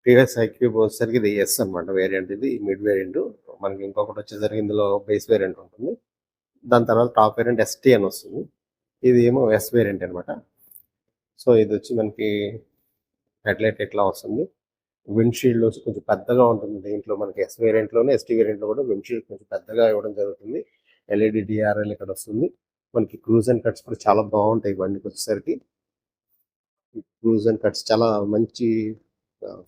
TVS iQube వచ్చేసరికి ఇది yes అనమాట వేరియంట్, ఇది మిడ్ వేరియంట్. మనకి ఇంకొకటి వచ్చేసరికి ఇందులో బేస్ వేరియంట్ ఉంటుంది. దాని తర్వాత టాప్ వేరియంట్ ఎస్టీ అని వస్తుంది. ఇది ఏమో ఎస్ వేరియంట్ అనమాట. సో ఇది వచ్చి మనకి హెడ్లైట్ ఇట్లా వస్తుంది. విండ్షీల్డ్ వచ్చి కొంచెం పెద్దగా ఉంటుంది దీంట్లో. మనకి ఎస్ వేరియంట్లోనే ఎస్టీ వేరియంట్లో కూడా విండ్షీల్డ్ కొంచెం పెద్దగా ఇవ్వడం జరుగుతుంది. ఎల్ఈడి డిఆర్ఎల్ ఇక్కడ వస్తుంది. మనకి క్రూజ్ అండ్ కట్స్ కూడా చాలా బాగుంటాయి బండికి వచ్చేసరికి. క్రూజ్ అండ్ కట్స్ చాలా మంచి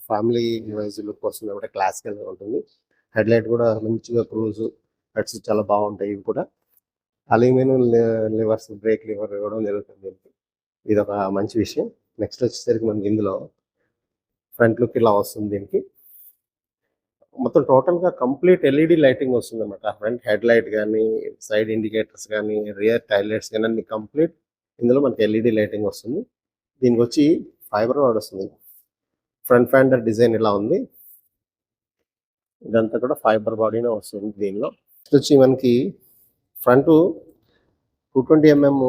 ఫ్యామిలీ వైజ్ లుక్ వస్తుంది కాబట్టి క్లాసికల్గా ఉంటుంది. హెడ్లైట్ కూడా మంచిగా క్రూజ్ కట్స్ చాలా బాగుంటాయి. ఇవి కూడా అల్యూమినియం లివర్స్, బ్రేక్ లివర్ ఇవ్వడం జరుగుతుంది దీనికి. ఇది ఒక మంచి విషయం. నెక్స్ట్ వచ్చేసరికి మనకి ఇందులో ఫ్రంట్ లుక్ ఇలా వస్తుంది. దీనికి మొత్తం టోటల్గా కంప్లీట్ ఎల్ఈడి లైటింగ్ వస్తుంది అనమాట. ఫ్రంట్ హెడ్ లైట్ కానీ, సైడ్ ఇండికేటర్స్ కానీ, రియర్ టైల్ లైట్స్ కానీ అన్ని కంప్లీట్ ఇందులో మనకి ఎల్ఈడి లైటింగ్ వస్తుంది. దీనికి వచ్చి ఫైబర్ రాడ్ వస్తుంది. ఫ్రంట్ ఫెండర్ డిజైన్ ఇలా ఉంది. ఇదంతా కూడా ఫైబర్ బాడీనే వస్తుంది దీనిలో. వచ్చి మనకి ఫ్రంట్ 220mm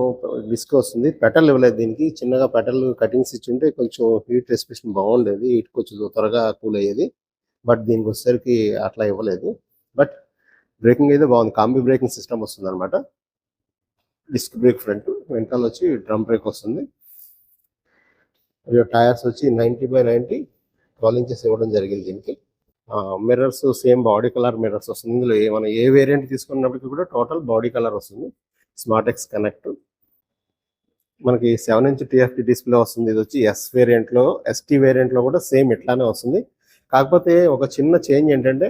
డిస్క్ వస్తుంది. పెటల్ ఇవ్వలేదు దీనికి. చిన్నగా పెటల్ కటింగ్స్ ఇచ్చింటే కొంచెం హీట్ రెసిస్టెన్స్ బాగుండేది, హీట్ కొంచెం త్వరగా కూల్ అయ్యేది. బట్ దీనికి వచ్చేసరికి అట్లా ఇవ్వలేదు. బట్ బ్రేకింగ్ అయితే బాగుంది. కాంబీ బ్రేకింగ్ సిస్టమ్ వస్తుంది అనమాట. డిస్క్ బ్రేక్ ఫ్రంట్, వెనకాల వచ్చి డ్రమ్ బ్రేక్ వస్తుంది. టైర్స్ వచ్చి 90/90 12 inches ఇవ్వడం జరిగింది దీనికి. Mirrors same body colour mirrors వస్తుంది. ఇందులో మనం ఏ వేరియంట్ తీసుకున్నప్పటికీ కూడా టోటల్ బాడీ కలర్ వస్తుంది. స్మార్ట్ ఎక్స్ కనెక్ట్ మనకి 7-inch TFT డిస్ప్లే వస్తుంది. ఇది వచ్చి ఎస్ వేరియంట్లో, ఎస్టీ వేరియంట్లో కూడా సేమ్ ఇట్లానే వస్తుంది. కాకపోతే ఒక చిన్న చేంజ్ ఏంటంటే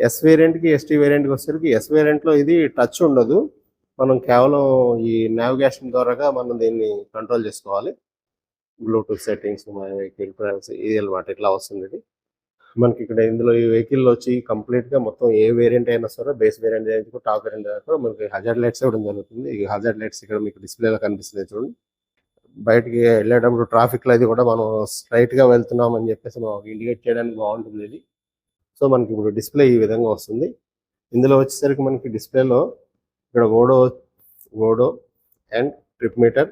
ఎస్ వేరియంట్కి ఎస్టీ వేరియంట్కి వచ్చేసరికి ఎస్ వేరియంట్లో ఇది టచ్ ఉండదు. మనం కేవలం ఈ నావిగేషన్ ద్వారాగా మనం దీన్ని కంట్రోల్ చేసుకోవాలి. బ్లూటూత్ సెట్టింగ్స్, వెహికల్ ప్రైవసీ ఇది అనమాట. ఇట్లా వస్తుంది ఇది మనకి. ఇక్కడ ఇందులో ఈ వెహికల్ వచ్చి కంప్లీట్గా మొత్తం ఏ వేరియంట్ అయినా సరే, బేస్ వేరియంట్ అయినా టాప్ వేరియంట్ అయినా కూడా మనకి హజార్డ్ లైట్స్ ఇవ్వడం జరుగుతుంది. ఈ హజార్డ్ లైట్స్ ఇక్కడ మీకు డిస్ప్లేలో కనిపిస్తుంది చూడండి. బయటికి వెళ్ళేటప్పుడు ట్రాఫిక్లో అది కూడా మనం స్ట్రైట్గా వెళ్తున్నాం అని చెప్పేసి మనం ఇండికేట్ చేయడానికి బాగుంటుంది ఇది. సో మనకి ఇప్పుడు డిస్ప్లే ఈ విధంగా వస్తుంది. ఇందులో వచ్చేసరికి మనకి డిస్ప్లేలో ఇక్కడ ఓడో అండ్ ట్రిప్ మీటర్,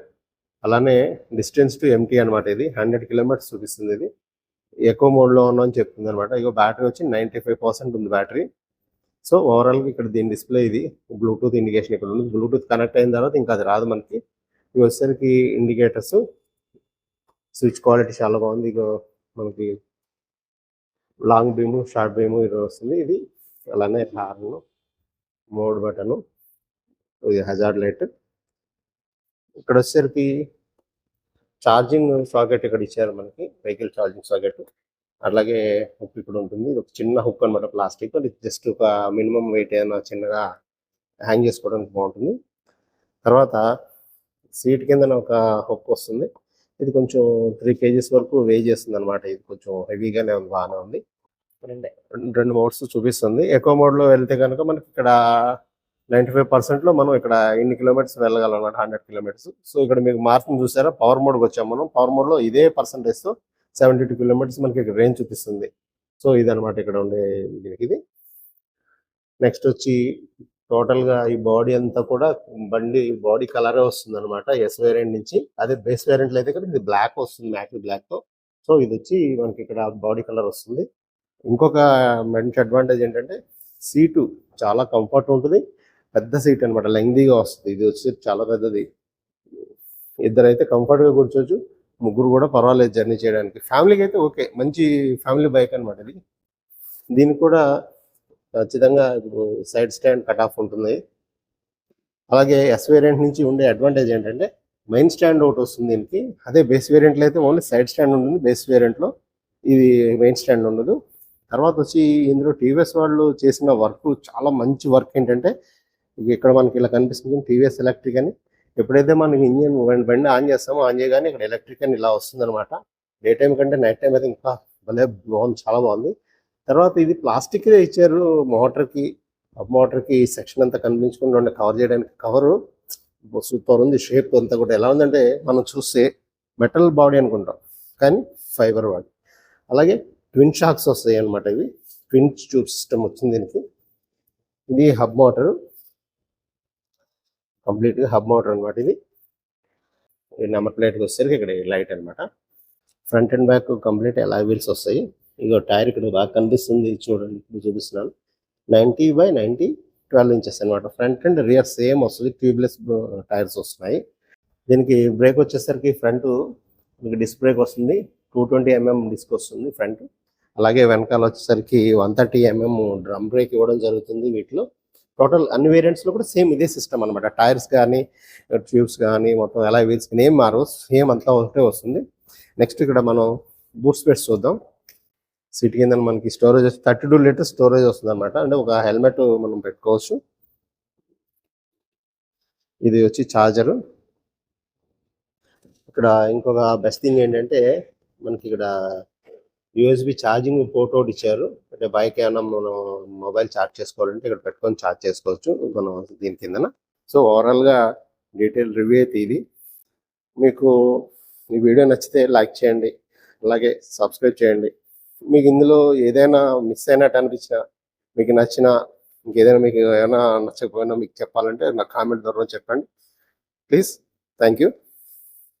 అలానే డిస్టెన్స్ టు ఎంటీ అనమాట. ఇది 100 kilometers చూపిస్తుంది. ఇది ఎకో మోడ్లో ఉందని చెప్తుంది అనమాట. ఇక బ్యాటరీ వచ్చి 95% ఉంది బ్యాటరీ. సో ఓవరాల్గా ఇక్కడ దీని డిస్ప్లే ఇది. బ్లూటూత్ ఇండికేషన్ ఇక్కడ ఉంది. బ్లూటూత్ కనెక్ట్ అయిన తర్వాత ఇంకా అది రాదు మనకి. ఇవి వచ్చేసరికి ఇండికేటర్స్, స్విచ్ క్వాలిటీ చాలా బాగుంది. ఇక మనకి లాంగ్ బీము, షార్ట్ బీము ఇది వస్తుంది. ఇది అలానే హార్న్, మోడ్ బటను, ఇది హజార్డ్ లైట్. ఇక్కడ వచ్చేసరికి ఛార్జింగ్ సాకెట్ ఇక్కడ ఇచ్చారు మనకి, వెహికల్ ఛార్జింగ్ సాకెట్. అలాగే హుక్ ఇక్కడ ఉంటుంది. ఇది ఒక చిన్న హుక్ అనమాట, ప్లాస్టిక్. అది జస్ట్ ఒక మినిమం వెయిట్ ఏదైనా చిన్నగా హ్యాంగ్ చేసుకోవడానికి బాగుంటుంది. తర్వాత సీట్ కింద ఒక హుక్ వస్తుంది. ఇది కొంచెం 3 kgs వరకు వే చేస్తుంది అనమాట. ఇది కొంచెం హెవీగానే ఉంది, బాగానే ఉంది. రెండు మోడ్స్ చూపిస్తుంది. ఎకో మోడ్లో వెళ్తే కనుక మనకి ఇక్కడ 95%లో మనం ఇక్కడ ఇన్ని కిలోమీటర్స్ వెళ్ళగలం అనమాట, 100 kilometers. సో ఇక్కడ మీకు మార్పును చూసారా, పవర్ మోడ్కి వచ్చాం మనం. పవర్ మోడ్లో ఇదే పర్సంటేజ్తో 72 kilometers మనకి ఇక్కడ రేంజ్ చూపిస్తుంది. సో ఇదనమాట ఇక్కడ ఉండే దీనికి ఇది. నెక్స్ట్ వచ్చి టోటల్గా ఈ బాడీ అంతా కూడా బండి బాడీ కలరే వస్తుంది అనమాట ఎస్ వేరియంట్ నుంచి. అదే బేస్ వేరియంట్లో అయితే కదా ఇది బ్లాక్ వస్తుంది, మ్యాట్ బ్లాక్తో. సో ఇది వచ్చి మనకి ఇక్కడ బాడీ కలర్ వస్తుంది. ఇంకొక మంచి అడ్వాంటేజ్ ఏంటంటే సీటు చాలా కంఫర్ట్ ఉంటుంది. పెద్ద సీట్ అనమాట, లెంగ్దీగా వస్తుంది. ఇది వచ్చి చాలా పెద్దది. ఇద్దరైతే కంఫర్ట్గా కూర్చోవచ్చు, ముగ్గురు కూడా పర్వాలేదు జర్నీ చేయడానికి. ఫ్యామిలీకి అయితే ఓకే, మంచి ఫ్యామిలీ బైక్ అనమాట ఇది. దీనికి కూడా ఖచ్చితంగా ఇప్పుడు సైడ్ స్టాండ్ కట్ ఆఫ్ ఉంటుంది. అలాగే ఎస్ వేరియంట్ నుంచి ఉండే అడ్వాంటేజ్ ఏంటంటే మెయిన్ స్టాండ్ ఒకటి వస్తుంది దీనికి. అదే బేస్ వేరియంట్లో అయితే ఓన్లీ సైడ్ స్టాండ్ ఉంటుంది. బేస్ వేరియంట్లో ఇది మెయిన్ స్టాండ్ ఉండదు. తర్వాత వచ్చి ఇందులో టీవీఎస్ వాళ్ళు చేసిన వర్క్ చాలా మంచి వర్క్. ఏంటంటే ఇక్కడ మనకి ఇలా కనిపిస్తుంది టీవీఎస్ ఎలక్ట్రిక్ అని. ఎప్పుడైతే మనకి ఇంజిన్ బండి ఆన్ చేస్తామో, ఆన్ చేయగానే ఇక్కడ ఎలక్ట్రిక్ అని ఇలా వస్తుంది అనమాట. డే టైం కంటే నైట్ టైం అయితే ఇంకా భలే బాగుంది, చాలా బాగుంది. తర్వాత ఇది ప్లాస్టిక్దే ఇచ్చారు మోటార్కి, అప్ మోటార్కి సెక్షన్ అంతా కనిపించకుండా ఉండే కవర్ చేయడానికి. కవరు సూపర్ ఉంది. షేప్ అంతా కూడా ఎలా ఉందంటే మనం చూస్తే మెటల్ బాడీ అనుకుంటాం, కానీ ఫైబర్ బాడీ. అలాగే ట్విన్ షాక్స్ వస్తాయి అనమాట. ఇవి ట్విన్ ట్యూబ్ సిస్టమ్ వచ్చింది దీనికి. ఇది హబ్ మోటార్, కంప్లీట్గా హబ్ మోటార్ అనమాట. ఇది నెంబర్ ప్లేట్కి వచ్చేసరికి ఇక్కడ లైట్ అనమాట. Front and back complete alloy wheels వస్తాయి. ఇగో టైర్ ఇక్కడ బాగా కనిపిస్తుంది చూడండి, ఇప్పుడు చూపిస్తున్నాను. 90/90 12 ఇంచెస్ అనమాట. ఫ్రంట్ అండ్ రియర్ సేమ్ వస్తుంది, ట్యూబ్లెస్ టైర్స్ వస్తున్నాయి. దీనికి బ్రేక్ వచ్చేసరికి ఫ్రంట్ మీకు డిస్క్ బ్రేక్ వస్తుంది, 220 mm డిస్క్ వస్తుంది ఫ్రంట్. అలాగే వెనకాల వచ్చేసరికి 130 mm డ్రమ్ బ్రేక్ ఇవ్వడం జరుగుతుంది. వీటిలో టోటల్ అన్ని వేరియంట్స్లో కూడా సేమ్ ఇదే సిస్టమ్ అనమాట. టైర్స్ కానీ ట్యూబ్స్ కానీ మొత్తం ఎలా వీల్స్ ఏం మారు, సేమ్ అంతా ఒకటే వస్తుంది. నెక్స్ట్ ఇక్కడ మనం బూట్ స్పేస్ చూద్దాం. సీట్ కింద మనకి స్టోరేజ్ వచ్చి 32 లీటర్స్ స్టోరేజ్ వస్తుంది అనమాట. అంటే ఒక హెల్మెట్ మనం పెట్టుకోవచ్చు. ఇది వచ్చి ఛార్జరు. ఇక్కడ ఇంకొక బెస్ట్ థింగ్ ఏంటంటే మనకి ఇక్కడ యూఎస్బి ఛార్జింగ్ పోర్ట్ ఒకటి ఇచ్చారు. అంటే బైక్ ఏమైనా మనం మొబైల్ ఛార్జ్ చేసుకోవాలంటే ఇక్కడ పెట్టుకొని ఛార్జ్ చేసుకోవచ్చు మనం దీని కిందన. సో ఓవరాల్గా డీటెయిల్ రివ్యూ అయితే ఇది. మీకు ఈ వీడియో నచ్చితే లైక్ చేయండి, అలాగే సబ్స్క్రైబ్ చేయండి. మీకు ఇందులో ఏదైనా మిస్ అయినట్టు అనిపించినా, మీకు నచ్చిన ఇంకేదైనా మీకు ఏమైనా నచ్చకపోయినా మీకు చెప్పాలంటే నా కామెంట్ ద్వారా చెప్పండి ప్లీజ్. Thank you.